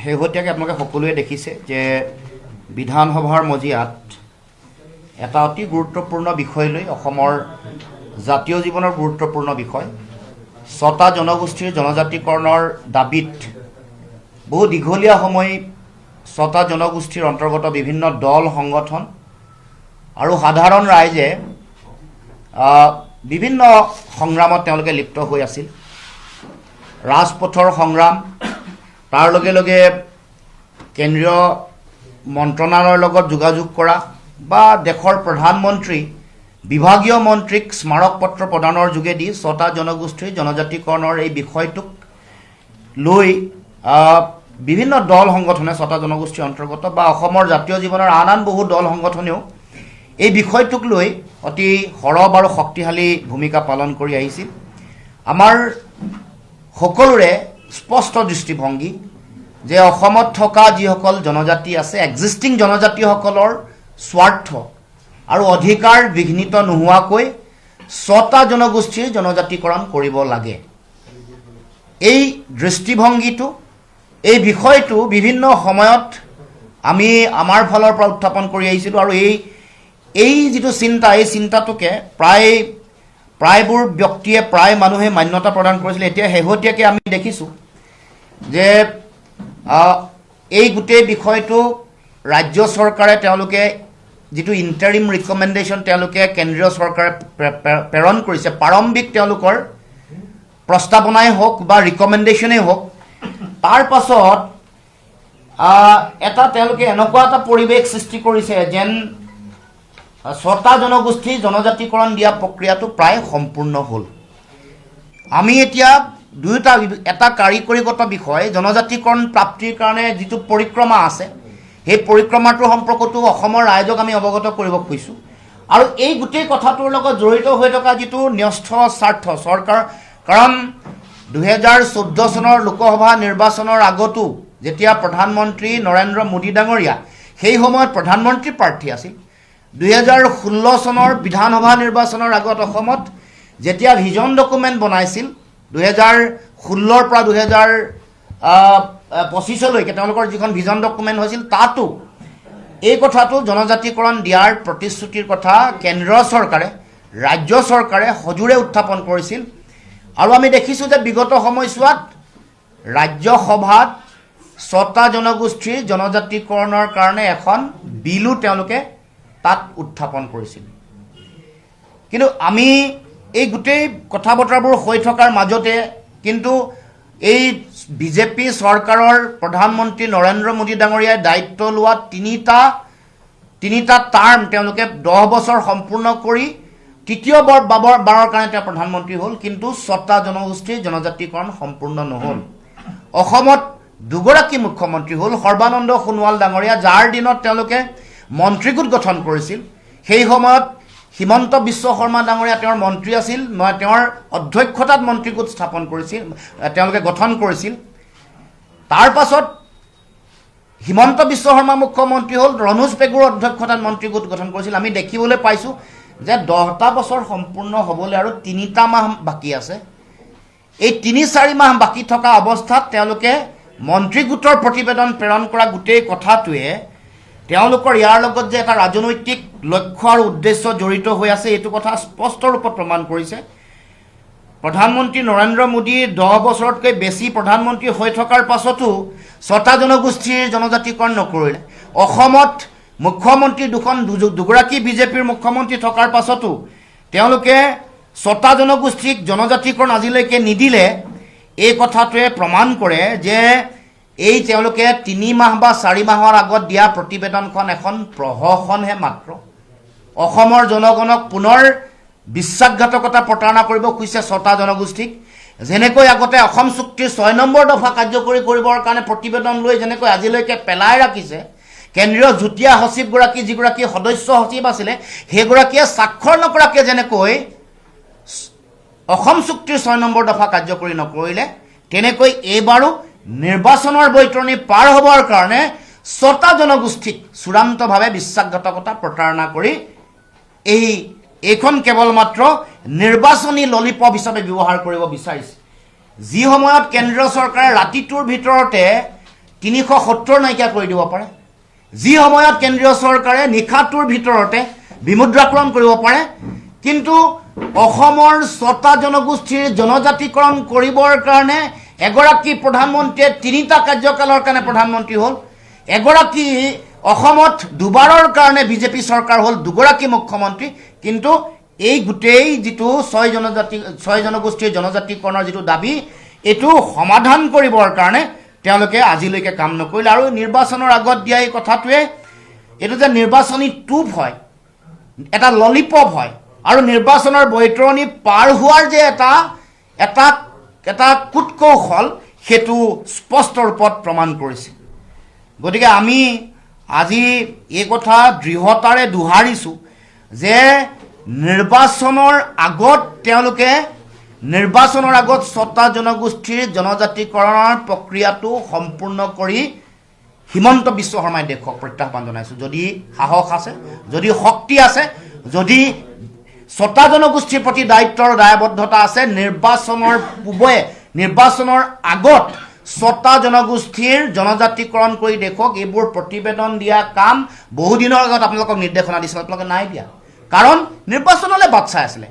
শেহতীয়াকৈ আপোনালোকে সকলোৱে দেখিছে যে বিধানসভাৰ মজিয়াত এটা অতি গুৰুত্বপূৰ্ণ বিষয় লৈ অসমৰ জাতীয় জীৱনৰ গুৰুত্বপূৰ্ণ বিষয় ছটা জনগোষ্ঠীৰ জনজাতিকৰণৰ দাবীত বহু দীঘলীয়া সময় ছটা জনগোষ্ঠীৰ অন্তৰ্গত বিভিন্ন দল সংগঠন আৰু সাধাৰণ ৰাইজে বিভিন্ন সংগ্ৰামত তেওঁলোকে লিপ্ত হৈ আছিল। ৰাজপথৰ সংগ্ৰাম, তাৰ লগে লগে কেন্দ্ৰীয় মন্ত্ৰণালয়ৰ লগত যোগাযোগ কৰা বা দেশৰ প্ৰধানমন্ত্ৰী বিভাগীয় মন্ত্ৰীক স্মাৰক পত্ৰ প্ৰদানৰ যোগেদি ছটা জনগোষ্ঠীৰ জনজাতিকৰণৰ এই বিষয়টোক লৈ বিভিন্ন দল সংগঠনে ছটা জনগোষ্ঠীৰ অন্তৰ্গত বা অসমৰ জাতীয় জীৱনৰ আন বহু দল সংগঠনেও এই বিষয়টোক লৈ অতি সৰব আৰু শক্তিশালী ভূমিকা পালন কৰি আহিছিল। আমাৰ সকলোৰে স্পষ্ট দৃষ্টিভংগী যে অসমত থকা যিসকল জনজাতি আছে, এক্সিষ্টিং জনজাতিসকলৰ স্বাৰ্থ আৰু অধিকাৰ বিঘ্নিত নোহোৱাকৈ ছটা জনগোষ্ঠীৰ জনজাতিকৰণ কৰিব লাগে। এই দৃষ্টিভংগীটো, এই বিষয়টো বিভিন্ন সময়ত আমি আমাৰ ফালৰ পৰা উত্থাপন কৰি আহিছিলোঁ আৰু এই যিটো চিন্তা, এই চিন্তাটোকে প্ৰায়বোৰ ব্যক্তিয়ে প্ৰায় মানুহে মান্যতা প্ৰদান কৰিছিলে। এতিয়া শেহতীয়াকৈ আমি দেখিছোঁ যে এই গোটেই বিষয়টো ৰাজ্য চৰকাৰে তেওঁলোকে যিটো ইণ্টাৰিম ৰিকমেণ্ডেশ্যন তেওঁলোকে কেন্দ্ৰীয় চৰকাৰে প্ৰেৰণ কৰিছে, প্ৰাৰম্ভিক তেওঁলোকৰ প্ৰস্তাৱনাই হওক বা ৰিকমেণ্ডেশ্যনেই হওক, তাৰ পাছত তেওঁলোকে এনেকুৱা এটা পৰিৱেশ সৃষ্টি কৰিছে যেন ছটা জনগোষ্ঠীৰ জনজাতিকৰণ দিয়া প্ৰক্ৰিয়াটো প্ৰায় সম্পূৰ্ণ হ'ল। আমি এতিয়া এটা কাৰিকৰীগত বিষয় জনজাতিকৰণ প্ৰাপ্তিৰ কাৰণে যিটো পৰিক্ৰমা আছে, সেই পৰিক্ৰমাটোৰ সম্পৰ্কতো অসমৰ ৰাইজক আমি অৱগত কৰিব খুজিছোঁ। আৰু এই গোটেই কথাটোৰ লগত জড়িত হৈ থকা যিটো ন্যস্ত স্বাৰ্থ চৰকাৰ, কাৰণ 2014 চনৰ লোকসভা নিৰ্বাচনৰ আগতো যেতিয়া প্ৰধানমন্ত্ৰী নৰেন্দ্ৰ মোদী ডাঙৰীয়া সেই সময়ত প্ৰধানমন্ত্ৰী প্ৰাৰ্থী আছিল, 2016 চনৰ বিধানসভা নিৰ্বাচনৰ আগত অসমত যেতিয়া ভিজন ডকুমেণ্ট বনাইছিল 2016 পৰা 2025লৈকে তেওঁলোকৰ যিখন ভিজন ডকুমেণ্ট হৈছিল, তাতো এই কথাটো জনজাতিকৰণ দিয়াৰ প্ৰতিশ্ৰুতিৰ কথা কেন্দ্ৰ চৰকাৰে, ৰাজ্য চৰকাৰে সজোৰে উত্থাপন কৰিছিল। আৰু আমি দেখিছোঁ যে বিগত সময়ছোৱাত ৰাজ্যসভাত ছটা জনগোষ্ঠীৰ জনজাতিকৰণৰ কাৰণে এখন বিলো তেওঁলোকে তাত উত্থাপন কৰিছিল। কিন্তু আমি এই গোটেই কথা বতৰাবোৰ হৈ থকাৰ মাজতে কিন্তু এই বিজেপি চৰকাৰৰ প্ৰধানমন্ত্ৰী নৰেন্দ্ৰ মোদী ডাঙৰীয়াই দায়িত্ব লোৱা তিনিটা টাৰ্ম তেওঁলোকে 10 বছৰ সম্পূৰ্ণ কৰি তৃতীয়বাৰৰ কাৰণে তেওঁ প্ৰধানমন্ত্ৰী হ'ল, কিন্তু ছটা জনগোষ্ঠীৰ জনজাতিকৰণ সম্পূৰ্ণ নহ'ল। অসমত দুগৰাকী মুখ্যমন্ত্ৰী হ'ল, সৰ্বানন্দ সোণোৱাল ডাঙৰীয়া, যাৰ দিনত তেওঁলোকে মন্ত্ৰীগোট গঠন কৰিছিল। সেই সময়ত হিমন্ত বিশ্ব শৰ্মা ডাঙৰীয়া তেওঁৰ মন্ত্ৰী আছিল, তেওঁৰ অধ্যক্ষতাত মন্ত্ৰীগোট তেওঁলোকে গঠন কৰিছিল। তাৰ পাছত হিমন্ত বিশ্ব শৰ্মা মুখ্যমন্ত্ৰী হ'ল, ৰণোজ পেগুৰ অধ্যক্ষতাত মন্ত্ৰীগোট গঠন কৰিছিল। আমি দেখিবলৈ পাইছোঁ যে 10টা বছৰ সম্পূৰ্ণ হ'বলৈ আৰু 3টা মাহ বাকী আছে। এই 3-4 মাহ বাকী থকা অৱস্থাত তেওঁলোকে মন্ত্ৰীগোটৰ প্ৰতিবেদন প্ৰেৰণ কৰা গোটেই কথাটোৱে তেওঁলোকৰ ইয়াৰ লগত যে এটা ৰাজনৈতিক লক্ষ্য আৰু উদ্দেশ্য জড়িত হৈ আছে, এইটো কথা স্পষ্ট ৰূপত প্ৰমাণ কৰিছে। প্ৰধানমন্ত্ৰী নৰেন্দ্ৰ মোদী 10 বছৰতকৈ বেছি প্ৰধানমন্ত্ৰী হৈ থকাৰ পাছতো ছটা জনগোষ্ঠীৰ জনজাতিকৰণ নকৰিলে। অসমত মুখ্যমন্ত্ৰী দুগৰাকী বিজেপিৰ মুখ্যমন্ত্ৰী থকাৰ পাছতো তেওঁলোকে ছটা জনগোষ্ঠীক জনজাতিকৰণ আজিলৈকে নিদিলে। এই কথাটোৱে প্ৰমাণ কৰে যে তেওঁলোকে 3 মাহ বা 4 মাহৰ আগত দিয়া প্ৰতিবেদনখন এখন প্ৰহসনহে মাত্ৰ। অসমৰ জনগণক পুনৰ বিশ্বাসঘাতকতা প্ৰতাৰণা কৰিব খুজিছে ছটা জনগোষ্ঠীক। যেনেকৈ আগতে অসম চুক্তিৰ 6 নম্বৰ দফা কাৰ্যকৰী কৰিবৰ কাৰণে প্ৰতিবেদন লৈ যেনেকৈ আজিলৈকে পেলাই ৰাখিছে, কেন্দ্ৰীয় যুটীয়া সচিবগৰাকী যিগৰাকী সদস্য সচিব আছিলে সেইগৰাকীয়ে স্বাক্ষৰ নকৰাকৈ যেনেকৈ অসম চুক্তিৰ 6 নম্বৰ দফা কাৰ্যকৰী নকৰিলে, তেনেকৈ এইবাৰো নিৰ্বাচনৰ বৈতৰণি পাৰ হ'বৰ কাৰণে ছটা জনগোষ্ঠীক চূড়ান্তভাৱে বিশ্বাসঘাতকতা প্ৰতাৰণা কৰি এইখন কেৱল মাত্ৰ নিৰ্বাচনী ললিপপ হিচাপে ব্যৱহাৰ কৰিব বিচাৰিছে। যি সময়ত কেন্দ্ৰীয় চৰকাৰে ৰাতিটোৰ ভিতৰতে 370 নাইকিয়া কৰি দিব পাৰে যি সময়ত কেন্দ্ৰীয় চৰকাৰে নিখাটোৰ ভিতৰতে বিমুদ্ৰাকৰণ কৰিব পাৰে কিন্তু অসমৰ 6টা জনগোষ্ঠীৰ জনজাতিকৰণ কৰিবৰ কাৰণে এগৰাকী প্ৰধানমন্ত্ৰীয়ে 3টা কাৰ্যকালৰ কাৰণে প্ৰধানমন্ত্ৰী হ'ল এগৰাকী অসমত দুবাৰৰ কাৰণে বিজেপি চৰকাৰ হ'ল দুগৰাকী মুখ্যমন্ত্ৰী কিন্তু এই গুটেই যেটো 6 জনগোষ্ঠীৰ জনজাতিকৰণৰ যেটো দাবী এটো সমাধান কৰিবৰ কাৰণে তেওঁলোকে আজিলৈকে কাম নকৰিল আৰু নিৰ্বাচনৰ আগত দিয়া এই কথাটোৱে এটো যে নিৰ্বাচনী টুপ হয় এটা ললিপপ হয় আৰু নিৰ্বাচনৰ বৈতৰণি পাৰ হোৱাৰ যে এটা কুটকৌশল হেতু স্পষ্ট ৰূপত প্ৰমাণ কৰিছে গতিকে আমি আজি এই কথা দৃঢ়তাৰে দুহাৰিছো যে নিৰ্বাচনৰ আগত তেওঁলোকে নিৰ্বাচনৰ আগত 6টা জনগোষ্ঠীৰ জনজাতিকৰণৰ প্ৰক্ৰিয়াটো সম্পূৰ্ণ কৰি হিমন্ত বিশ্ব শৰ্মাই দেখক প্ৰত্যাহ্বান জনাইছো যদি সাহস আছে যদি শক্তি আছে যদি 6টা জনগোষ্ঠীৰ প্ৰতি দায়িত্বৰ দায়বদ্ধতা আছে নিৰ্বাচনৰ পূৰ্বে নিৰ্বাচনৰ আগত 6টা জনগোষ্ঠীৰ জনজাতিকৰণ কৰি দেখক এইবোৰ প্ৰতিবেদন দিয়া কাম বহু দিনৰ আগত আপোনালোকক নিৰ্দেশনা দিছিল আপোনালোকে নাই দিয়া কাৰণ নিৰ্বাচনলৈ বাট চাই আছিল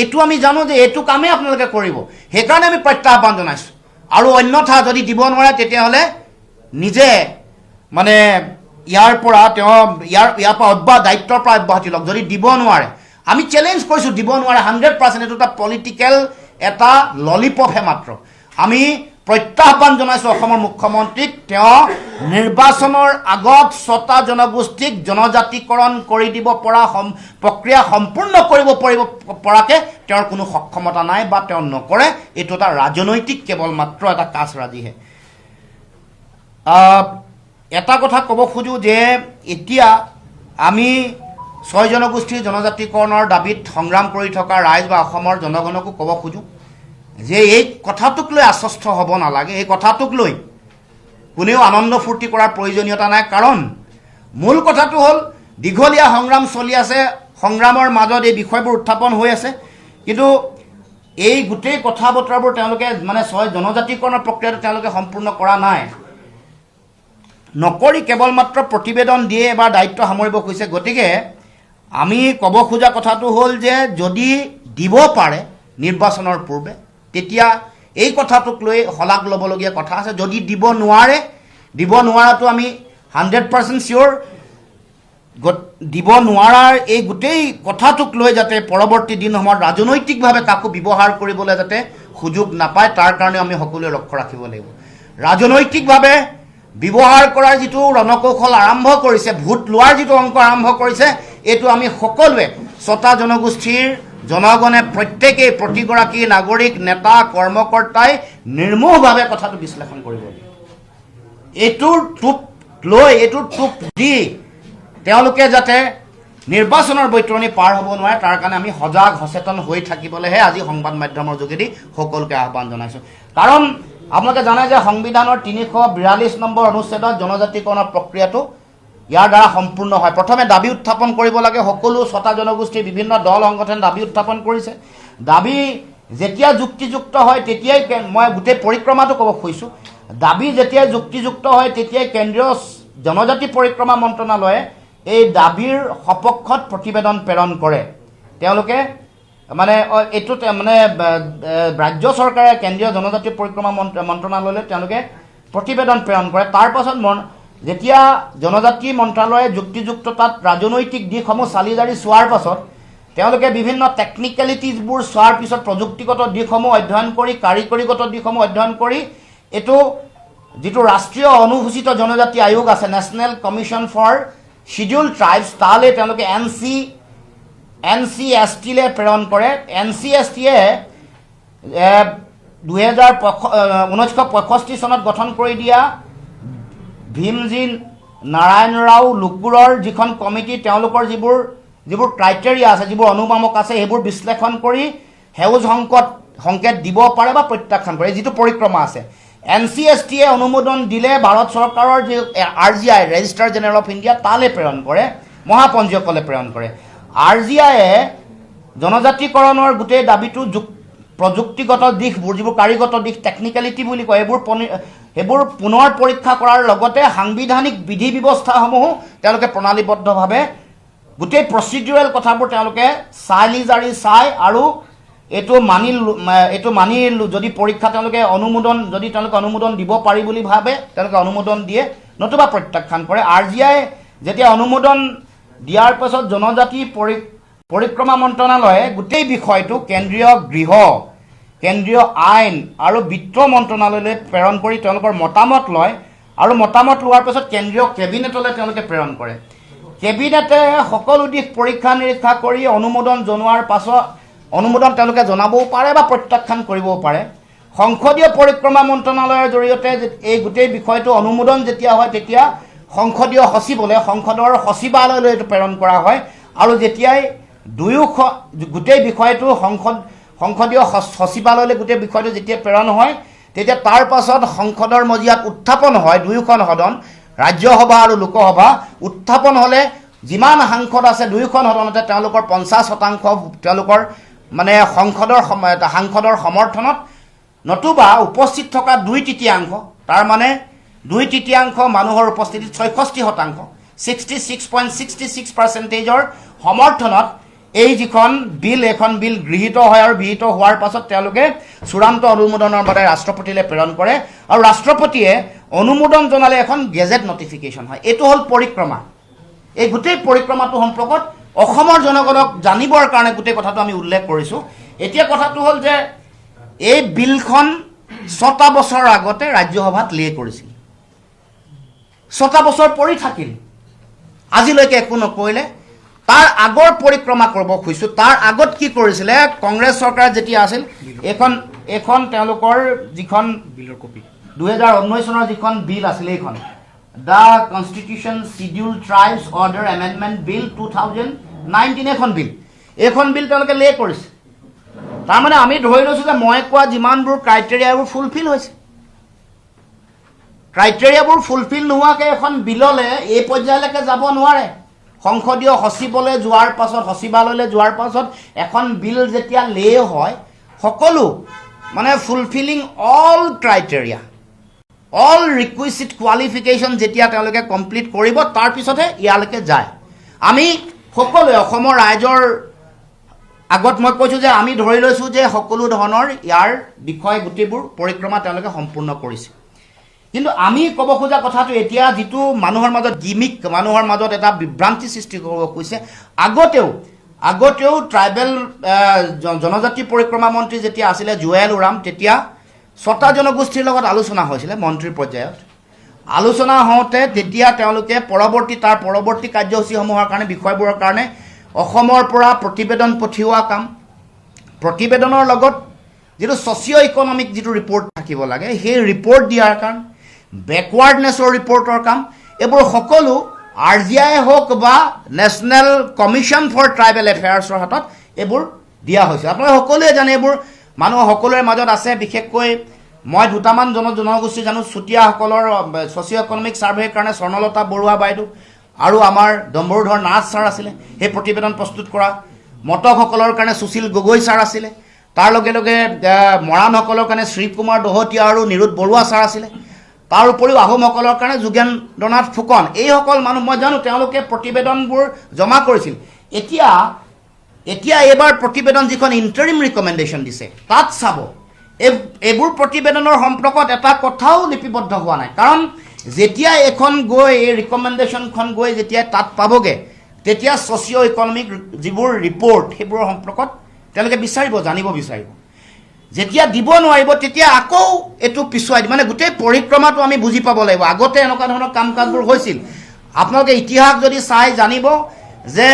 এটো আমি জানো যে এটো কামে আপোনালোকে কৰিব হেকাৰণে আমি প্ৰত্যাহ্বান জনাইছো আৰু অন্যথা যদি দিব নোৱাৰে তেতিয়া হলে নিজে মানে ইয়াৰ পৰা দায়িত্বৰ পৰা অব্যাহতি লওক যদি দিব নোৱাৰে আমি চ্যালেঞ্জ কৰিছো দিব নোৱাৰে 100% এটো এটা পলিটিক্যাল এটা ললিপপহে মাত্ৰ আমি প্ৰত্যাহ্বান জনাইছো অসমৰ মুখ্যমন্ত্ৰীক তেওঁ নিৰ্বাচনৰ আগত 6টা জনগোষ্ঠীক জনজাতিকৰণ কৰি দিব পৰা প্ৰক্ৰিয়া সম্পূৰ্ণ কৰিব পৰাকে তেওঁৰ কোনো সক্ষমতা নাই বা তেওঁ নকৰে এটো এটা ৰাজনৈতিক কেৱল মাত্ৰ এটা কাজৰাজিহে এটা কথা ক'ব খোজো যে এতিয়া আমি 6 জনগোষ্ঠীৰ জনজাতিকৰণৰ দাবীত সংগ্ৰাম কৰি থকা ৰাইজ বা অসমৰ জনগণকো ক'ব খোজো যে এই কথাটোক লৈ আশ্বস্ত হ'ব নালাগে এই কথাটোক লৈ কোনেও আনন্দ ফূৰ্তি কৰাৰ প্ৰয়োজনীয়তা নাই কাৰণ মূল কথাটো হ'ল দীঘলীয়া সংগ্ৰাম চলি আছে সংগ্ৰামৰ মাজত এই বিষয়বোৰ উত্থাপন হৈ আছে কিন্তু এই গোটেই কথা বতৰাবোৰ তেওঁলোকে মানে 6 জনজাতিকৰণৰ প্ৰক্ৰিয়াটো তেওঁলোকে সম্পূৰ্ণ কৰা নাই নকৰি কেৱল মাত্ৰ প্ৰতিবেদন দিয়ে এবাৰ দায়িত্ব সামৰিব কৈছে গতিকে আমি ক'ব খোজা কথাটো হ'ল যে যদি দিব পাৰে নিৰ্বাচনৰ পূৰ্বে তেতিয়া এই কথাটোক লৈ হলাক ল'বলগীয়া কথা আছে যদি দিব নোৱাৰাটো আমি 100% চিয়ৰ দিব নোৱাৰাৰ এই গোটেই কথাটোক লৈ যাতে পৰৱৰ্তী দিনসমূহত ৰাজনৈতিকভাৱে কাকো ব্যৱহাৰ কৰিবলৈ যাতে সুযোগ নাপায় তাৰ কাৰণে আমি সকলোৱে লক্ষ্য ৰাখিব লাগিব ৰাজনৈতিকভাৱে ব্যৱহাৰ কৰাৰ যেটো ৰণকৌশল আৰম্ভ কৰিছে ভোট লোৱাৰ যেটো অংক আৰম্ভ কৰিছে এটো আমি সকলোৱে 6টা জনগোষ্ঠীৰ জনগণে প্ৰত্যেকই প্ৰতিগৰাকী নাগৰিক নেতা কৰ্মকৰ্তাই নিৰ্মোহভাৱে কথাটো বিশ্লেষণ কৰিব এটোৰ টুপ দি তেওঁলোকে যাতে নিৰ্বাচনৰ বৈতৰণি পাৰ হ'ব নোৱাৰে তাৰ কাৰণে আমি সজাগ সচেতন হৈ থাকিবলৈহে আজি সংবাদ মাধ্যমৰ যোগেদি সকলোকে আহ্বান জনাইছো কাৰণ আপোনালোকে জানে যে সংবিধানৰ 342 নম্বৰ অনুচ্ছেদত জনজাতিকৰণৰ প্ৰক্ৰিয়াটো ইয়াৰ দ্বাৰা সম্পূৰ্ণ হয় প্ৰথমে দাবী উত্থাপন কৰিব লাগে সকলো 6টা জনগোষ্ঠীৰ বিভিন্ন দল সংগঠন দাবী উত্থাপন কৰিছে দাবী যেতিয়া যুক্তিযুক্ত হয় তেতিয়াই মই গোটেই পৰিক্ৰমাটো ক'ব খুজিছো দাবী যেতিয়া যুক্তিযুক্ত হয় তেতিয়াই কেন্দ্ৰীয় জনজাতি পৰিক্ৰমা মন্ত্ৰণালয়ে এই দাবীৰ সপক্ষত প্ৰতিবেদন প্ৰেৰণ কৰে তেওঁলোকে মানে এটো মানে ৰাজ্য চৰকাৰে কেন্দ্ৰীয় জনজাতি পৰিক্ৰমা মন্ত্ৰণালয়লৈ তেওঁলোকে প্ৰতিবেদন প্ৰেৰণ কৰে তাৰ পাছত যেতিয়া জনজাতি মন্ত্ৰালয়ে যুক্তিযুক্ততাত ৰাজনৈতিক দিশসমূহ চালিজাৰি চোৱাৰ পাছত তেওঁলোকে বিভিন্ন টেকনিকেলিটিজবোৰ চোৱাৰ পিছত প্ৰযুক্তিগত দিশসমূহ অধ্যয়ন কৰি কাৰিকৰীগত দিশসমূহ অধ্যয়ন কৰি এটো যেটো ৰাষ্ট্ৰীয় অনুসূচিত জনজাতি আয়োগ আছে national commission for scheduled tribes তালে তেওঁলোকে NCST লে প্ৰেৰণ কৰে NCST এ 1965 চনত গঠন কৰি দিয়া ভীমজি নাৰায়ণ ৰাও লুকুৰৰ যিখন কমিটি তেওঁলোকৰ যিবোৰ ক্ৰাইটেৰিয়া আছে যিবোৰ অনুমামক আছে সেইবোৰ বিশ্লেষণ কৰি হেউজ সংকেত দিব পাৰে বা প্ৰত্যাখ্যান কৰে যিটো পৰিক্ৰমা আছে NCST এ অনুমোদন দিলে ভাৰত চৰকাৰৰ যে RGI register general of India তালে প্ৰেৰণ কৰে মহাপঞ্জীয়কলে প্ৰেৰণ কৰে RGI এ জনজাতিকৰণৰ গোটেই দাবীটো প্ৰযুক্তিগত দিশবোৰ যিবোৰ কাৰিগত দিশ টেকনিকেলিটি বুলি কয় সেইবোৰ পুনৰ পৰীক্ষা কৰাৰ লগতে সাংবিধানিক বিধি ব্যৱস্থাসমূহো তেওঁলোকে প্ৰণালীবদ্ধভাৱে গোটেই প্ৰচিডিউৰেল কথাবোৰ তেওঁলোকে চাই আৰু এইটো মানি যদি পৰীক্ষা তেওঁলোকে অনুমোদন দিব পাৰি বুলি ভাবে তেওঁলোকে অনুমোদন দিয়ে নতুবা প্ৰত্যাখ্যান কৰে। RGI যেতিয়া অনুমোদন দিয়াৰ পাছত জনজাতি পৰিক্ৰমা মন্ত্ৰণালয়ে গোটেই বিষয়টো কেন্দ্ৰীয় গৃহ, কেন্দ্ৰীয় আইন আৰু বিত্ত মন্ত্ৰণালয়লৈ প্ৰেৰণ কৰি তেওঁলোকৰ মতামত লয় আৰু মতামত লোৱাৰ পাছত কেন্দ্ৰীয় কেবিনেটলৈ তেওঁলোকে প্ৰেৰণ কৰে। কেবিনেটে সকলো দিশ পৰীক্ষা নিৰীক্ষা কৰি অনুমোদন জনোৱাৰ পাছত অনুমোদন তেওঁলোকে জনাবও পাৰে বা প্ৰত্যাখ্যান কৰিবও পাৰে। সংসদীয় পৰিক্ৰমা মন্ত্ৰণালয়ৰ জৰিয়তে এই গোটেই বিষয়টো অনুমোদন যেতিয়া হয় তেতিয়া সংসদীয় সচিবলৈ সংসদৰ সচিবালয়লৈ এইটো প্ৰেৰণ কৰা হয় আৰু যেতিয়াই গোটেই বিষয়টো সংসদীয় সচিবালয়লৈ গোটেই বিষয়টো যেতিয়া প্ৰেৰণ হয় তেতিয়া তাৰ পাছত সংসদৰ মজিয়াত উত্থাপন হয়। দুয়োখন সদন ৰাজ্যসভা আৰু লোকসভা উত্থাপন হ'লে যিমান সাংসদ আছে দুয়োখন সদনতে তেওঁলোকৰ 50% তেওঁলোকৰ মানে সাংসদৰ সমৰ্থনত নতুবা উপস্থিত থকা 2/3 তাৰ মানে 2/3 মানুহৰ উপস্থিতিত 66%, 66.66%ৰ সমৰ্থনত এই যিখন এখন বিল গৃহীত হয় আৰু গৃহীত হোৱাৰ পাছত তেওঁলোকে চূড়ান্ত অনুমোদনৰ বাবে ৰাষ্ট্ৰপতিলৈ প্ৰেৰণ কৰে আৰু ৰাষ্ট্ৰপতিয়ে অনুমোদন জনালে এখন গেজেট নটিফিকেশ্যন হয়। এইটো হ'ল পৰিক্ৰমা। এই গোটেই পৰিক্ৰমাটো সম্পৰ্কত অসমৰ জনগণক জানিবৰ কাৰণে গোটেই কথাটো আমি উল্লেখ কৰিছোঁ। এতিয়া কথাটো হ'ল যে এই বিলখন 6টা বছৰ আগতে ৰাজ্যসভাত লে কৰিছিল, 6টা বছৰ পৰি থাকিল, আজিলৈকে একো নকৰিলে। তাৰ আগৰ পৰিক্ৰমা কৰিব খুজিছোঁ। তাৰ আগত কি কৰিছিলে কংগ্ৰেছ চৰকাৰ যেতিয়া আছিল এখন তেওঁলোকৰ যিখন বিলৰ কপি 2019 চনৰ যিখন বিল আছিলে এইখন the constitution scheduled tribes order amendment bill 2019 এইখন বিল তেওঁলোকে লে কৰিছে। তাৰমানে আমি ধৰি লৈছোঁ যে মই কোৱা যিমানবোৰ ক্ৰাইটেৰিয়াবোৰ ফুলফিল হৈছে। ক্ৰাইটেৰিয়াবোৰ ফুলফিল নোহোৱাকৈ এখন বিললৈ এই পৰ্যায়লৈকে যাব নোৱাৰে। সংসদীয় সচিবালয়লৈ যোৱাৰ পাছত এখন বিল যেতিয়া লে হয় সকলো মানে fulfilling all criteria all requisite qualification যেতিয়া তেওঁলোকে কমপ্লিট কৰিব তাৰপিছতহে ইয়ালৈকে যায়। আমি সকলোৱে অসমৰ ৰাইজৰ আগত মই কৈছোঁ যে আমি ধৰি লৈছোঁ যে সকলো ধৰণৰ ইয়াৰ বিষয় গোটেইবোৰ পৰিক্ৰমা তেওঁলোকে সম্পূৰ্ণ কৰিছে। কিন্তু আমি ক'ব খোজা কথাটো এতিয়া যিটো মানুহৰ মাজত গিমিক, মানুহৰ মাজত এটা বিভ্ৰান্তি সৃষ্টি কৰিব খুজিছে, আগতেও ট্ৰাইবেল জনজাতি পৰিক্ৰমা মন্ত্ৰী যেতিয়া আছিলে জুৱেল ওৰাম তেতিয়া 6টা জনগোষ্ঠীৰ লগত আলোচনা হৈছিলে মন্ত্ৰীৰ পৰ্যায়ত। আলোচনা হওঁতে তেতিয়া তেওঁলোকে তাৰ পৰৱৰ্তী কাৰ্যসূচীসমূহৰ কাৰণে বিষয়বোৰৰ কাৰণে অসমৰ পৰা প্ৰতিবেদন পঠিওৱা কাম, প্ৰতিবেদনৰ লগত যিটো ছ'চিঅ' ইকনমিক যিটো ৰিপৰ্ট থাকিব লাগে সেই ৰিপৰ্ট দিয়াৰ কাম, বেকৱাৰ্ডনেছৰ ৰিপৰ্টৰ কাম, এইবোৰ সকলো RGI হওক বা নেশ্যনেল কমিশ্যন ফৰ ট্ৰাইবেল এফেয়াৰ্ছৰ হাতত এইবোৰ দিয়া হৈছে। আপোনালোকে সকলোৱে জানে এইবোৰ মানুহ সকলোৰে মাজত আছে। বিশেষকৈ মই দুটামান জনগোষ্ঠী জানো, চুতীয়াসকলৰ ছ'চিঅ' ইকনমিক ছাৰ্ভেৰ কাৰণে স্বৰ্ণলতা বৰুৱা বাইদেউ আৰু আমাৰ ডম্বৰুধৰ নাথ ছাৰ আছিলে সেই প্ৰতিবেদন প্ৰস্তুত কৰা। মটকসকলৰ কাৰণে সুশীল গগৈ ছাৰ আছিলে, তাৰ লগে লগে মৰাণসকলৰ কাৰণে শ্ৰীকুমাৰ দহতীয়া আৰু নিৰুদ বৰুৱা ছাৰ আছিলে, তাৰ উপৰিও আহোমসকলৰ কাৰণে যোগেন্দ্ৰনাথ ফুকন। এইসকল মানুহ মই জানো তেওঁলোকে প্ৰতিবেদনবোৰ জমা কৰিছিল। এতিয়া এইবাৰ প্ৰতিবেদন যিখন ইণ্টাৰিম ৰিকমেণ্ডেশ্যন দিছে তাত চাব এইবোৰ প্ৰতিবেদনৰ সম্পৰ্কত এটা কথাও লিপিবদ্ধ হোৱা নাই। কাৰণ যেতিয়া এখন গৈ এই ৰিকমেণ্ডেশ্যনখন গৈ যেতিয়া তাত পাবগৈ তেতিয়া ছ'চিঅ' ইকনমিক যিবোৰ ৰিপৰ্ট সেইবোৰৰ সম্পৰ্কত তেওঁলোকে জানিব বিচাৰিব। যেতিয়া দিব নোৱাৰিব তেতিয়া আকৌ এইটো পিছুৱাই মানে গোটেই পৰিক্ৰমাটো আমি বুজি পাব লাগিব। আগতে এনেকুৱা ধৰণৰ কাম কাজবোৰ হৈছিল। আপোনালোকে ইতিহাস যদি চাই জানিব যে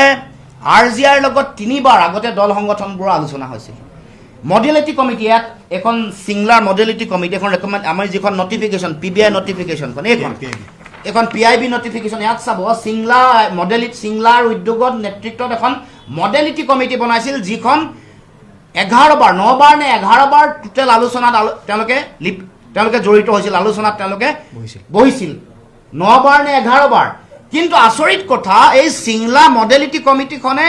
RGIৰ লগত 3বাৰ আগতে দল সংগঠনবোৰৰ আলোচনা হৈছিল। মডেলিটি কমিটি ইয়াত এখন চিংলাৰ মডেলিটি কমিটি এখন আমাৰ যিখন নটিফিকেশ্যন PBI নটিফিকেশ্যনখন এখন PIB নটিফিকেশ্যন ইয়াত চাব চিংলাৰ উদ্যোগত নেতৃত্বত এখন মডেলিটি কমিটি বনাইছিল যিখন 9বাৰ নে 11বাৰ টোটেল আলোচনাত তেওঁলোকে জড়িত হৈছিল, আলোচনাত তেওঁলোকে বহিছিল 9বাৰ নে 11বাৰ। কিন্তু আচৰিত কথা এই চিংলা মডেলিটি কমিটিখনে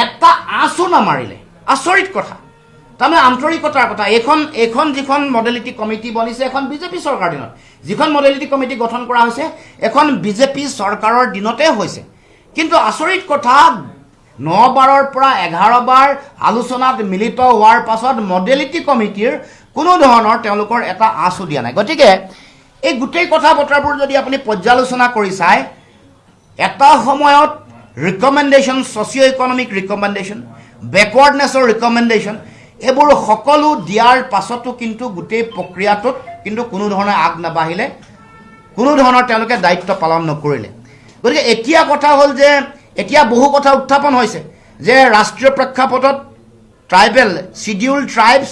এটা আঁচো নামাৰিলে। আচৰিত কথা তাৰমানে আন্তৰিকতাৰ কথা এইখন যিখন মডেলিটি কমিটি বনিছে এখন বিজেপি চৰকাৰ দিনত যিখন মডেলিটি কমিটি গঠন কৰা হৈছে এখন বিজেপি চৰকাৰৰ দিনতে হৈছে কিন্তু আচৰিত কথা 9 বাৰৰ পৰা 11 বাৰ আলোচনাত মিলিত হোৱাৰ পাছত মডেলিটি কমিটিৰ কোনো ধৰণৰ তেওঁলোকৰ এটা আঁচো দিয়া নাই গতিকে এই গোটেই কথা বতৰাবোৰ যদি আপুনি পৰ্যালোচনা কৰি চায় এটা সময়ত ৰিকমেণ্ডেশ্যন ছ'চিঅ' ইকনমিক ৰিকমেণ্ডেশ্যন বেকৱাৰ্ডনেছৰ ৰিকমেণ্ডেশ্যন এইবোৰ সকলো দিয়াৰ পাছতো কিন্তু গোটেই প্ৰক্ৰিয়াটোত কিন্তু কোনো ধৰণে আগ নাবাঢ়িলে কোনো ধৰণৰ তেওঁলোকে দায়িত্ব পালন নকৰিলে গতিকে এতিয়া কথা হ'ল যে এতিয়া বহু কথা উত্থাপন হৈছে যে ৰাষ্ট্ৰীয় প্ৰেক্ষাপটত ট্ৰাইবেল শিডিউল ট্ৰাইবছ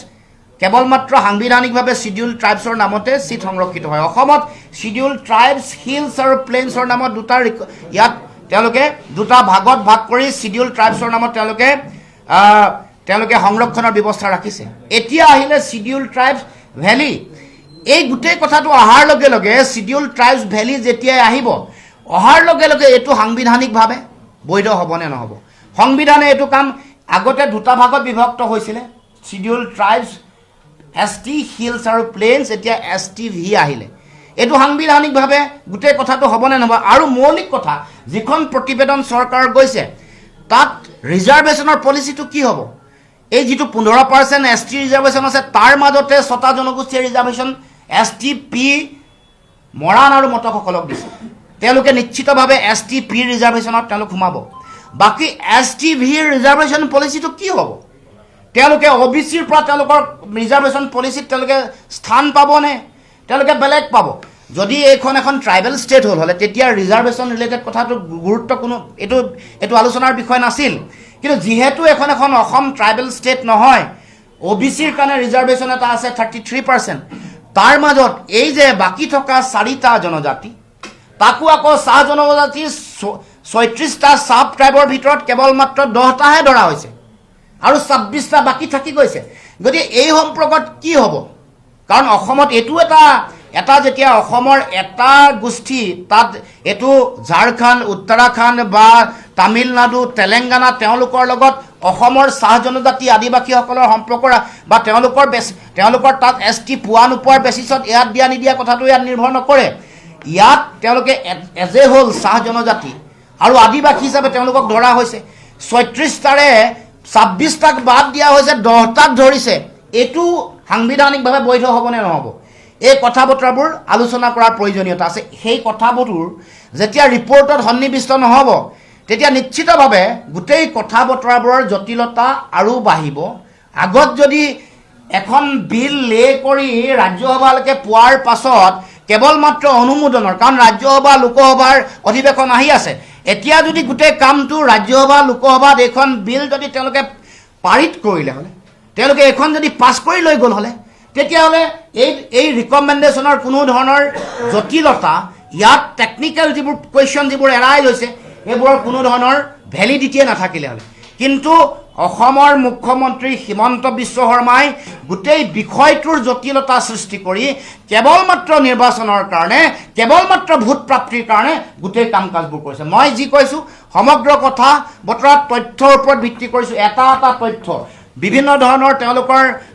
কেৱল মাত্ৰ সাংবিধানিকভাৱে শিডিউল ট্ৰাইবছৰ নামতে চিট সংৰক্ষিত হয় অসমত শিডিউল ট্ৰাইবছ হিলছ আৰু প্লেইনছৰ নামত ইয়াত তেওঁলোকে দুটা ভাগত ভাগ কৰি শিডিউল ট্ৰাইবছৰ নামত তেওঁলোকে সংৰক্ষণৰ ব্যৱস্থা ৰাখিছে এতিয়া আহিলে শিডিউল ট্ৰাইবছ ভেলী এই গোটেই কথাটো অহাৰ লগে লগে শিডিউল ট্ৰাইবছ ভেলী যেতিয়াই আহিব অহাৰ লগে লগে এইটো সাংবিধানিকভাৱে বৈধ হ'বনে নহ'ব সংবিধানে এইটো কাম আগতে দুটা ভাগত বিভক্ত হৈছিলে শিডিউল ট্ৰাইবছ ST হিলছ আৰু প্লেইনছ এতিয়া STV আহিলে এইটো সাংবিধানিকভাৱে গোটেই কথাটো হ'বনে নহ'ব আৰু মৌলিক কথা যিখন প্ৰতিবেদন চৰকাৰ গৈছে তাত ৰিজাৰ্ভেশ্যনৰ পলিচিটো কি হ'ব এই যিটো 15% ST ৰিজাৰ্ভেশ্যন আছে তাৰ মাজতে 6টা জনগোষ্ঠীৰ ৰিজাৰ্ভেশ্যন STP মৰাণ আৰু মটকসকলক দিছে তেওঁলোকে নিশ্চিতভাৱে STP ৰিজাৰ্ভেশ্যনত তেওঁলোক সোমাব বাকী STV ৰিজাৰ্ভেশ্যন পলিচিটো কি হ'ব তেওঁলোকে OBCৰ পৰা তেওঁলোকৰ ৰিজাৰ্ভেশ্যন পলিচিত তেওঁলোকে স্থান পাবনে তেওঁলোকে বেলেগ পাব যদি এইখন এখন ট্ৰাইবেল ষ্টেট হ'লে তেতিয়া ৰিজাৰ্ভেশ্যন ৰিলেটেড কথাটো গুৰুত্ব কোনো এইটো আলোচনাৰ বিষয় নাছিল কিন্তু যেহেতু এখন অসম ট্ৰাইবেল ষ্টেট নহয় OBCৰ কাৰণে ৰিজাৰ্ভেশ্যন এটা আছে 33% তাৰ মাজত এই যে বাকী থকা 4টা জনজাতি তাকো আকৌ চাহ জনজাতি 36টা সাব ট্ৰাইবৰ ভিতৰত কেৱল মাত্ৰ 10টাহে ধৰা হৈছে আৰু 26টা বাকি থাকি গৈছে গতিকে এই সম্পৰ্কত কি হ'ব কাৰণ অসমত এইটো এটা যেতিয়া অসমৰ এটা গোষ্ঠী তাত এইটো ঝাৰখণ্ড উত্তৰাখণ্ড বা তামিলনাডু তেলেংগানা তেওঁলোকৰ লগত অসমৰ চাহ জনজাতি আদিবাসীসকলৰ সম্পৰ্ক বা তেওঁলোকৰ তাত ST পোৱা নোপোৱাৰ বেচিছত ইয়াত দিয়া নিদিয়া কথাটো ইয়াত নিৰ্ভৰ নকৰে ইয়াত তেওঁলোকে এজে হ'ল চাহ জনজাতি আৰু আদিবাসী হিচাপে তেওঁলোকক ধৰা হৈছে 36টাৰে 26টাক বাদ দিয়া হৈছে 10টাক ধৰিছে এইটো সাংবিধানিকভাৱে বৈধ হ'বনে নহ'ব এই কথা বতৰাবোৰ আলোচনা কৰাৰ প্ৰয়োজনীয়তা আছে সেই কথাবোৰ যেতিয়া ৰিপৰ্টত সন্নিৱিষ্ট নহ'ব তেতিয়া নিশ্চিতভাৱে গোটেই কথা বতৰাবোৰৰ জটিলতা আৰু বাঢ়িব আগত যদি এখন বিল লে কৰি ৰাজ্যসভালৈকে পোৱাৰ পাছত কেৱল মাত্ৰ অনুমোদনৰ কাৰণ ৰাজ্যসভা লোকসভাৰ অধিৱেশন আহি আছে এতিয়া যদি গোটেই কামটো ৰাজ্যসভা লোকসভাত এখন বিল যদি তেওঁলোকে পাৰিত কৰিলে হ'লে তেওঁলোকে এখন যদি পাছ কৰি লৈ গ'ল হ'লে তেতিয়াহ'লে এই ৰিকমেণ্ডেশ্যনৰ কোনো ধৰণৰ জটিলতা ইয়াত টেকনিকেল যিবোৰ কুৱেশ্যন যিবোৰ এৰাই লৈছে এইবোৰৰ কোনো ধৰণৰ ভেলিডিটিয়ে নাথাকিলে হ'লে কিন্তু অসমৰ মুখ্যমন্ত্ৰী হিমন্ত বিশ্ব শৰ্মাই গোটেই বিষয়টোৰ জটিলতা সৃষ্টি কৰি কেৱল মাত্ৰ নিৰ্বাচনৰ কাৰণে কেৱল মাত্ৰ ভোট প্ৰাপ্তিৰ কাৰণে গোটেই কাম কাজবোৰ কৰিছে মই যি কৈছোঁ সমগ্ৰ কথা বতৰাত তথ্যৰ ওপৰত ভিত্তি কৰিছোঁ এটা তথ্য বিভিন্ন ধৰণৰ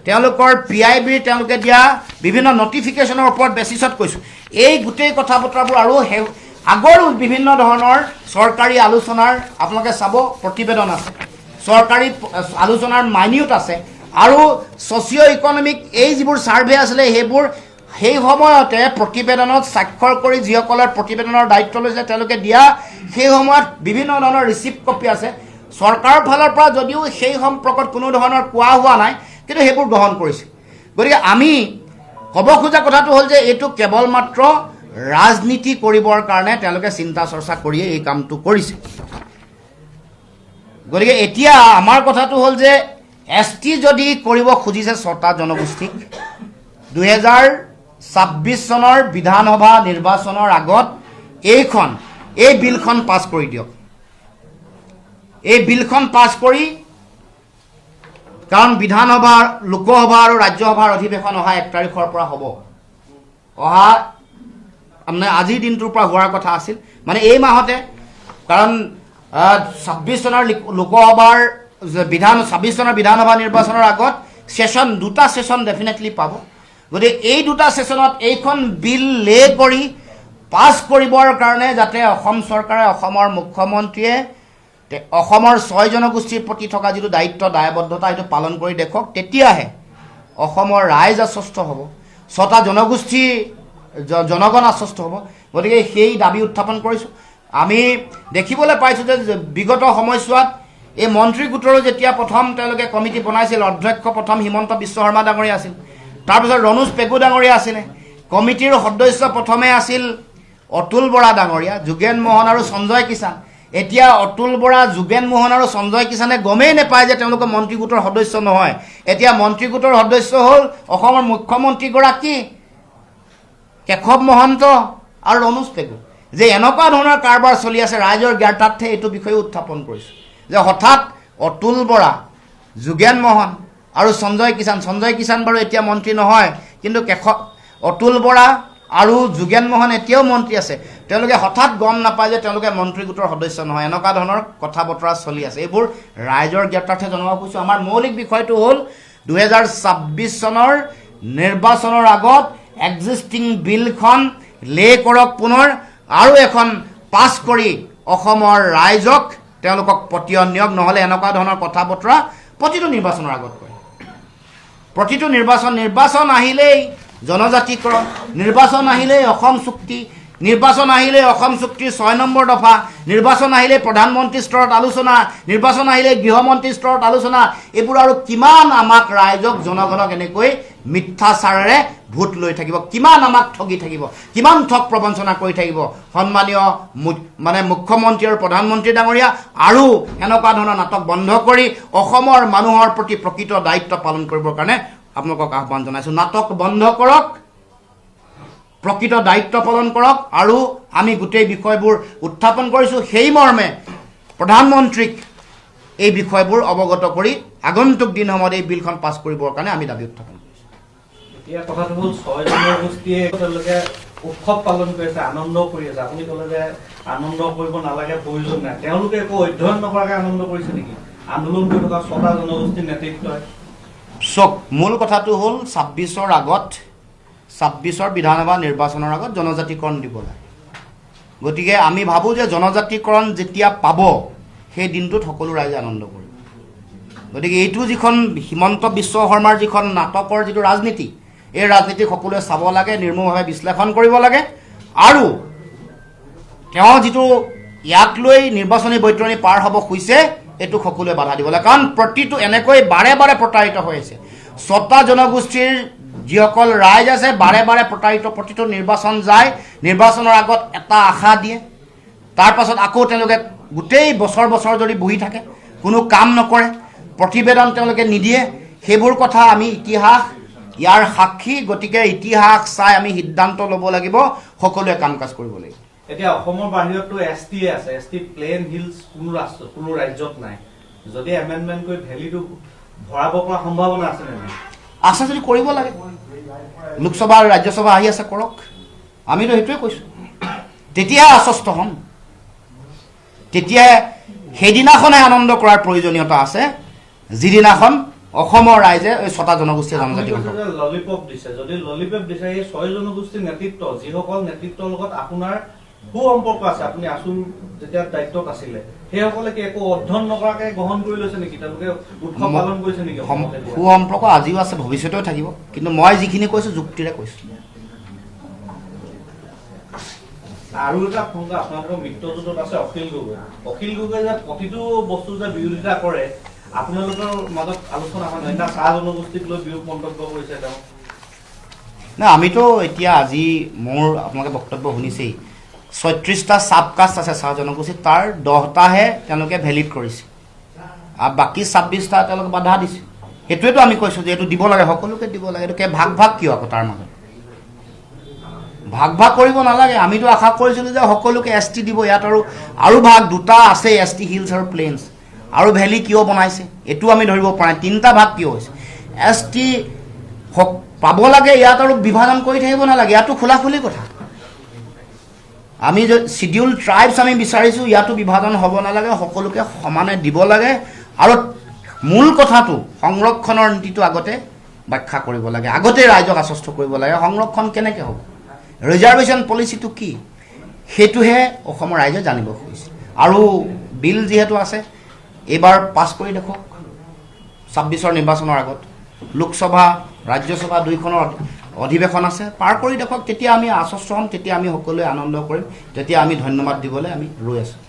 তেওঁলোকৰ PIB তেওঁলোকে দিয়া বিভিন্ন নটিফিকেশ্যনৰ ওপৰত বেচিছত কৈছোঁ এই গোটেই কথা বতৰাবোৰ আৰু আগৰো বিভিন্ন ধৰণৰ চৰকাৰী আলোচনাৰ আপোনালোকে চাব প্ৰতিবেদন আছে চৰকাৰী আলোচনাৰ মাইনিউট আছে আৰু ছ'চিঅ' ইকনমিক এই যিবোৰ ছাৰ্ভে আছিলে সেইবোৰ সেই সময়তে প্ৰতিবেদনত স্বাক্ষৰ কৰি যিসকলৰ প্ৰতিবেদনৰ দায়িত্ব লৈছে তেওঁলোকে দিয়া সেই সময়ত বিভিন্ন ধৰণৰ ৰিচিপ্ট কপি আছে চৰকাৰৰ ফালৰ পৰা যদিও সেই সম্পৰ্কত কোনো ধৰণৰ কোৱা হোৱা নাই কিন্তু সেইবোৰ গ্ৰহণ কৰিছে গতিকে আমি ক'ব খোজা কথাটো হ'ল যে এইটো কেৱল মাত্ৰ ৰাজনীতি কৰিবৰ কাৰণে তেওঁলোকে চিন্তা চৰ্চা কৰিয়ে এই কামটো কৰিছে গতিকে এতিয়া আমাৰ কথাটো হ'ল যে ST যদি কৰিব খুজিছে 6টা জনগোষ্ঠীক 2026 চনৰ বিধানসভা নিৰ্বাচনৰ আগত এই বিলখন পাছ কৰি দিয়ক এই বিলখন পাছ কৰি কাৰণ বিধানসভা লোকসভা আৰু ৰাজ্যসভাৰ অধিৱেশন অহা 1 তাৰিখৰ পৰা হ'ব অহা মানে আজিৰ দিনটোৰ পৰা হোৱাৰ কথা আছিল মানে এই মাহতে কাৰণ 26 চনৰ লোকসভাৰ 26 চনৰ বিধানসভা নিৰ্বাচনৰ আগত সেশন দুটা সেশন ডেফিনেটলি পাব গতিকে এই দুটা সেশনত এইখন বিল লে কৰি পাছ কৰিবৰ কাৰণে যাতে অসম চৰকাৰে অসমৰ মুখ্যমন্ত্ৰীয়ে অসমৰ 6 জনগোষ্ঠীৰ প্ৰতি থকা যিটো দায়িত্ব দায়বদ্ধতা সেইটো পালন কৰি দেখক তেতিয়াহে অসমৰ ৰাইজ আশ্বস্ত হ'ব 6টা জনগোষ্ঠী জনগণ আশ্বস্ত হ'ব গতিকে সেই দাবী উত্থাপন কৰিছোঁ আমি দেখিবলৈ পাইছোঁ যে বিগত সময়ছোৱাত এই মন্ত্ৰী গোটৰো যেতিয়া প্ৰথম তেওঁলোকে কমিটি বনাইছিল অধ্যক্ষ প্ৰথম হিমন্ত বিশ্ব শৰ্মা ডাঙৰীয়া আছিল তাৰপিছত ৰণোজ পেগু ডাঙৰীয়া আছিলে কমিটিৰ সদস্য প্ৰথমে আছিল অতুল বৰা ডাঙৰীয়া যোগেন মোহন আৰু সঞ্জয় কিষাণ এতিয়া অতুল বৰা যোগেন মোহন আৰু সঞ্জয় কিষাণে গমেই নাপায় যে তেওঁলোকে মন্ত্ৰী গোটৰ সদস্য নহয় এতিয়া মন্ত্ৰী গোটৰ সদস্য হ'ল অসমৰ মুখ্যমন্ত্ৰীগৰাকী কেশৱ মহন্ত আৰু ৰণোজ পেগু যে এনেকুৱা ধৰণৰ কাৰবাৰ চলি আছে ৰাইজৰ জ্ঞাতাৰ্থে এইটো বিষয়ে উত্থাপন কৰিছোঁ যে হঠাৎ অতুল বৰা যোগেন মোহন আৰু সঞ্জয় কিষাণ বাৰু এতিয়া মন্ত্ৰী নহয় কিন্তু অতুল বৰা আৰু যোগেন মোহন এতিয়াও মন্ত্ৰী আছে তেওঁলোকে হঠাৎ গম নাপায় যে তেওঁলোকে মন্ত্ৰী গোটৰ সদস্য নহয় এনেকুৱা ধৰণৰ কথা বতৰা চলি আছে এইবোৰ ৰাইজৰ জ্ঞাতাৰ্থে জনাব খুজিছোঁ আমাৰ মৌলিক বিষয়টো হ'ল 2026 চনৰ নিৰ্বাচনৰ আগত এক্সিষ্টিং বিলখন লে কৰক পুনৰ আৰু এখন পাছ কৰি অসমৰ ৰাইজক তেওঁলোকক পতিয়ন নিয়ক নহ'লে এনেকুৱা ধৰণৰ কথা বতৰা প্ৰতিটো নিৰ্বাচনৰ আগত কয় প্ৰতিটো নিৰ্বাচন আহিলেই জনজাতিকৰণ নিৰ্বাচন আহিলেই অসম চুক্তি নিৰ্বাচন আহিলে অসম চুক্তিৰ 6 নম্বৰ দফা নিৰ্বাচন আহিলে প্ৰধানমন্ত্ৰী স্তৰত আলোচনা নিৰ্বাচন আহিলে গৃহমন্ত্ৰী স্তৰত আলোচনা এইবোৰ আৰু কিমান আমাক ৰাইজক জনগণক এনেকৈ মিথ্যাচাৰেৰে ভোট লৈ থাকিব কিমান আমাক ঠগি থাকিব কিমান ঠগ প্ৰবঞ্চনা কৰি থাকিব সন্মানীয় মুখ্যমন্ত্ৰী আৰু প্ৰধানমন্ত্ৰী ডাঙৰীয়া আৰু এনেকুৱা ধৰণৰ নাটক বন্ধ কৰি অসমৰ মানুহৰ প্ৰতি প্ৰকৃত দায়িত্ব পালন কৰিবৰ কাৰণে আপোনালোকক আহ্বান জনাইছোঁ নাটক বন্ধ কৰক প্ৰকৃত দায়িত্ব পালন কৰক আৰু আমি গোটেই বিষয়বোৰ উত্থাপন কৰিছোঁ সেই মৰ্মে প্ৰধানমন্ত্ৰীক এই বিষয়বোৰ অৱগত কৰি আগন্তুক দিনসমূহত এই বিলখন পাছ কৰিবৰ কাৰণে আমি দাবী উত্থাপন কৰিছোঁ এতিয়া কথাটো হ'ল 6 জনগোষ্ঠীয়ে তেওঁলোকে উৎসৱ পালন কৰিছে আনন্দ কৰি আছে আপুনি ক'লে যে আনন্দ কৰিব নালাগে প্ৰয়োজন নাই তেওঁলোকে একো অধ্যয়ন নকৰাকৈ আনন্দ কৰিছে নেকি আন্দোলন কৰি থকা 6টা জনগোষ্ঠীৰ নেতৃত্বই চক মূল কথাটো হ'ল 26ৰ আগত 26ৰ বিধানসভা নিৰ্বাচনৰ আগত জনজাতিকৰণ দিব লাগে গতিকে আমি ভাবোঁ যে জনজাতিকৰণ যেতিয়া পাব সেই দিনটোত সকলো ৰাইজে আনন্দ কৰিব গতিকে এইটো যিখন হিমন্ত বিশ্ব শৰ্মাৰ যিখন নাটকৰ যিটো ৰাজনীতি এই ৰাজনীতি সকলোৱে চাব লাগে নিৰ্মূলভাৱে বিশ্লেষণ কৰিব লাগে আৰু তেওঁ যিটো ইয়াক লৈ নিৰ্বাচনী বৈতৰণি পাৰ হ'ব খুজিছে এইটো সকলোৱে বাধা দিব লাগে কাৰণ প্ৰতিটো এনেকৈ বাৰে বাৰে প্ৰতাৰিত হৈ আছে 6টা জনগোষ্ঠীৰ যিসকল ৰাইজ আছে বাৰে বাৰে প্ৰতাৰিত প্ৰতিটো নিৰ্বাচন যায় নিৰ্বাচনৰ আগত এটা আশা দিয়ে তাৰ পাছত আকৌ তেওঁলোকে গোটেই বছৰ ধৰি বহি থাকে কোনো কাম নকৰে প্ৰতিবেদন তেওঁলোকে নিদিয়ে সেইবোৰ কথা আমি ইতিহাস ইয়াৰ সাক্ষী গতিকে ইতিহাস চাই আমি সিদ্ধান্ত ল'ব লাগিব সকলোৱে কাম কাজ কৰিব লাগিব এতিয়া অসমৰ বাহিৰতো এছটি আছে এছটি প্লেন হিলছ কোনো ৰাজ্যত নাই যদি এমেণ্ডমেণ্ট কৰি ভেলিটো ভৰাব পৰা সম্ভাৱনা আছে নে আছে যদি কৰিব লাগে লোকসভা আৰু ৰাজ্যসভা আহি আছে কৰক আমিতো সেইটোৱে কৈছোঁ তেতিয়াহে আশ্বস্ত হ'ম তেতিয়া সেইদিনাখনে আনন্দ কৰাৰ প্ৰয়োজনীয়তা আছে যিদিনাখন অসমৰ ৰাইজে এই 6টা জনগোষ্ঠীয় জনজাতিকৰণ ললিপপ দিছে যদি ললিপপ দিছে এই 6 জনগোষ্ঠীৰ নেতৃত্ব যিসকল নেতৃত্বৰ লগত আপোনাৰ সুসম্পৰ্ক আছে আপুনি আছুম যেতিয়া দায়িত্বত আছিলে সেইসকলে কি একো অধ্যয়ন নকৰাকৈ গ্ৰহণ কৰি লৈছে নেকি তেওঁলোকে উৎসৱ পালন কৰিছে নেকি সুসম্পৰ্ক আজিও আছে ভৱিষ্যতেও থাকিব কিন্তু মই যিখিনি কৈছোঁ যুক্তিৰে কৈছোঁ আৰু এটা সংখ্যা আপোনালোকৰ মিত্ৰজোঁটত আছে অখিল গগৈ যে প্ৰতিটো বস্তু যে বিৰোধিতা কৰে আপোনালোকৰ মাজত আলোচনা হয় নহয় চাহ জনগোষ্ঠীক লৈ বিৰোধ মন্তব্য কৰিছে তেওঁ নাই আমিতো এতিয়া আজি মোৰ আপোনালোকে বক্তব্য শুনিছেই 36টা চাবকাষ্ট আছে চাহ জনগোষ্ঠীত তাৰ 10টাহে তেওঁলোকে ভেলিড কৰিছে আৰু বাকী 26টা তেওঁলোকে বাধা দিছে সেইটোৱেতো আমি কৈছোঁ যে এইটো দিব লাগে সকলোকে দিব লাগে এইটো ভাগ কিয় আকৌ তাৰ মাজত ভাগ কৰিব নালাগে আমিতো আশা কৰিছিলোঁ যে সকলোকে এছ টি দিব ইয়াত আৰু ভাগ দুটা আছে এছ টি হিলছ আৰু প্লেইনছ আৰু ভেলি কিয় বনাইছে এইটো আমি ধৰিব পৰা নাই 3টা ভাগ কিয় হৈছে এছ টি পাব লাগে ইয়াত আৰু বিভাজন কৰি থাকিব নালাগে ইয়াতো খোলাখুলি কথা আমি শিডিউল ট্ৰাইবছ আমি বিচাৰিছোঁ ইয়াতো বিভাজন হ'ব নালাগে সকলোকে সমানে দিব লাগে আৰু মূল কথাটো সংৰক্ষণৰ নীতিটো আগতে ব্যাখ্যা কৰিব লাগে, আগতে ৰাইজক আশ্বস্ত কৰিব লাগে সংৰক্ষণ কেনেকৈ হ'ব, ৰিজাৰ্ভেশ্যন পলিচিটো কি, সেইটোহে অসমৰ ৰাইজে জানিব খুজিছে। আৰু বিল যিহেতু আছে এইবাৰ পাছ কৰি দেখক 26ৰ নিৰ্বাচনৰ আগত, লোকসভা ৰাজ্যসভা দুইখনৰ অধিৱেশন আছে, পাৰ কৰি দেখক, তেতিয়া আমি আশ্বস্ত হ'ম, তেতিয়া আমি সকলোৱে আনন্দ কৰিম, তেতিয়া আমি ধন্যবাদ দিবলৈ আমি ৰৈ আছোঁ।